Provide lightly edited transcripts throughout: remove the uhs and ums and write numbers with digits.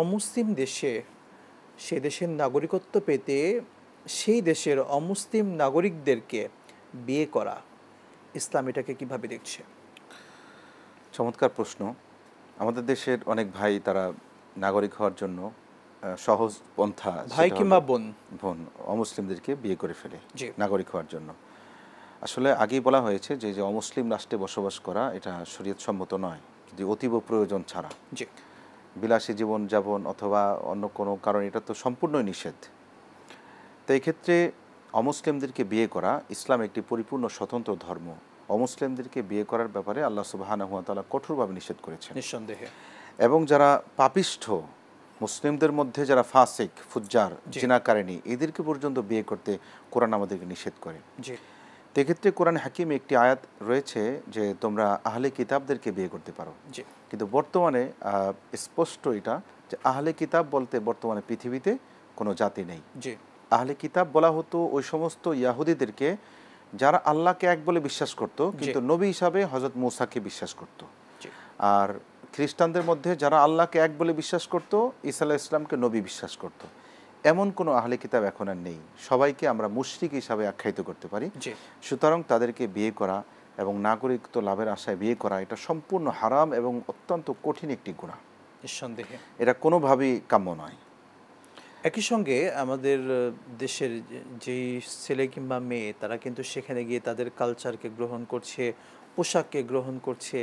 অমুসলিম দেশে সে দেশের নাগরিকত্ব পেতে সেই দেশের অমুসলিম নাগরিকদেরকে বিয়ে করা, ইসলাম এটাকে কিভাবে দেখছে? চমৎকার প্রশ্ন। আমাদের দেশের অনেক ভাই তারা নাগরিক হওয়ার জন্য সহজ পন্থা, ভাই সেটা কিংবা হলো বোন। বোন অমুসলিমদেরকে বিয়ে করে ফেলে জি নাগরিক হওয়ার জন্য। আসলে আগেই বলা হয়েছে যে যে অমুসলিম রাষ্ট্রে বসবাস করা এটা শরীয়তসম্মত নয়, যদি অতীব প্রয়োজন ছাড়া। জি বিলাসী জীবনযাপন অথবা অন্য কোনো কারণ, এটা তো সম্পূর্ণই নিষেধ। তো এই ক্ষেত্রে অমুসলিমদেরকে বিয়ে করা, ইসলাম একটি পরিপূর্ণ স্বতন্ত্র ধর্ম। অমুসলিমদেরকে বিয়ে করার ব্যাপারে আল্লাহ সুবহানাহু ওয়া তাআলা কঠোরভাবে নিষেধ করেছেন। নিঃসন্দেহে। এবং যারা পাপিষ্ঠ, মুসলিমদের মধ্যে যারা ফাসিক, ফুজ্জার, জি জিনাকারিনী, এদেরকে পর্যন্ত বিয়ে করতে কোরআন আমাদেরকে নিষেধ করে। জি তো এক্ষেত্রে কোরআন হাকিমে একটি আয়াত রয়েছে যে তোমরা আহলে কিতাবদেরকে বিয়ে করতে পারো। জি কিন্তু বর্তমানে স্পষ্ট এটা যে আহলে কিতাব বলতে বর্তমানে পৃথিবীতে কোনো জাতি নেই। জি আহলে কিতাব বলা হতো ওই সমস্ত ইয়াহুদীদেরকে যারা আল্লাহকে এক বলে বিশ্বাস করত, কিন্তু নবী হিসাবে হযরত মূসাকে বিশ্বাস করত। জি আর খ্রিস্টানদের মধ্যে যারা আল্লাহকে এক বলে বিশ্বাস করত, ঈসা আলাইহিস সালামকে নবী বিশ্বাস করত। এমন কোনো আহলে কিতাব এখন আর নেই। সবাইকে আমরা মুশরিক হিসাবে আখ্যায়িত করতে পারি। জি সুতরাং তাদেরকে বিয়ে করা এবং নাগরিকত্ব লাভের আশায় বিয়ে করা, এটা সম্পূর্ণ হারাম এবং অত্যন্ত কঠিন একটি গুনাহ। নিঃসন্দেহে। এটা কোনোভাবেই কাম্য নয়। একই সঙ্গে আমাদের দেশের যেই ছেলে কিংবা মেয়ে তারা কিন্তু সেখানে গিয়ে তাদের কালচারকে গ্রহণ করছে, পোশাককে গ্রহণ করছে।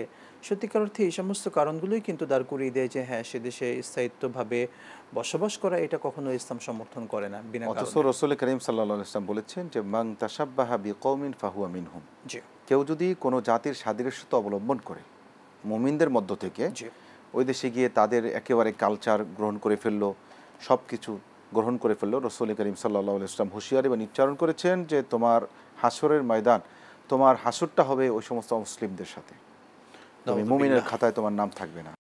সত্যিকার অর্থে এই সমস্ত কারণগুলোই কিন্তু দাঁড় করিয়ে দেয় যে হ্যাঁ, সে দেশে স্থায়িত্বভাবে বসবাস করা এটা কখনো ইসলাম সমর্থন করে না বিনা অথচ কারণে। রাসূল করিম সাল্লাল্লাহু আলাইহি ওয়াসাল্লাম বলেছেন যে মান তাশাব্বাহা বিকওমিন ফাহুয়া মিনহুম। জি কেউ যদি কোনো জাতির সাদৃশ্যতা অবলম্বন করে মুমিনদের মধ্য থেকে, জি ওই দেশে গিয়ে তাদের একেবারে কালচার গ্রহণ করে ফেললো, সব কিছু গ্রহণ করে ফেললো, রাসূল করিম সাল্লাল্লাহু আলাইহি ওয়াসাল্লাম হুঁশিয়ারি বা নির্চারণ করেছেন যে তোমার হাসরের ময়দান, তোমার হাসরটা হবে ওই সমস্ত মুসলিমদের সাথে, তুমি মুমিনের খাতায় তোমার নাম থাকবে না।